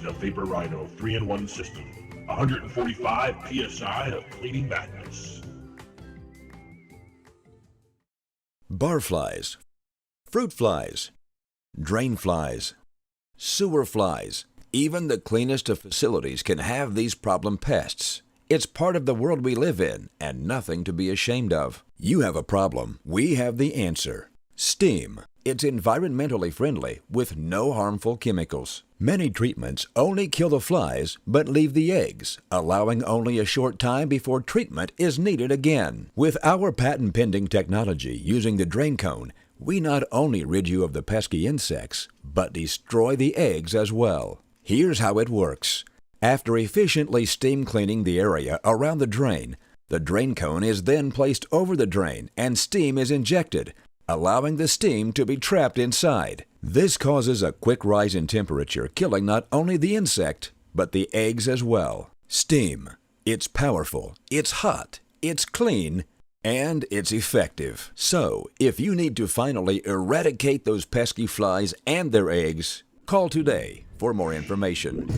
the Vapor Rhino 3-in-1 system. 145 psi of cleaning madness. Barflies, fruit flies, drain flies, sewer flies. Even the cleanest of facilities can have these problem pests. It's part of the world we live in and nothing to be ashamed of. You have a problem, we have the answer. Steam. It's environmentally friendly with no harmful chemicals. Many treatments only kill the flies but leave the eggs, allowing only a short time before treatment is needed again. With our patent-pending technology using the drain cone, we not only rid you of the pesky insects, but destroy the eggs as well. Here's how it works. After efficiently steam cleaning the area around the drain cone is then placed over the drain and steam is injected, allowing the steam to be trapped inside. This causes a quick rise in temperature, killing not only the insect, but the eggs as well. Steam. It's powerful, it's hot, it's clean, and it's effective. So, if you need to finally eradicate those pesky flies and their eggs, call today for more information.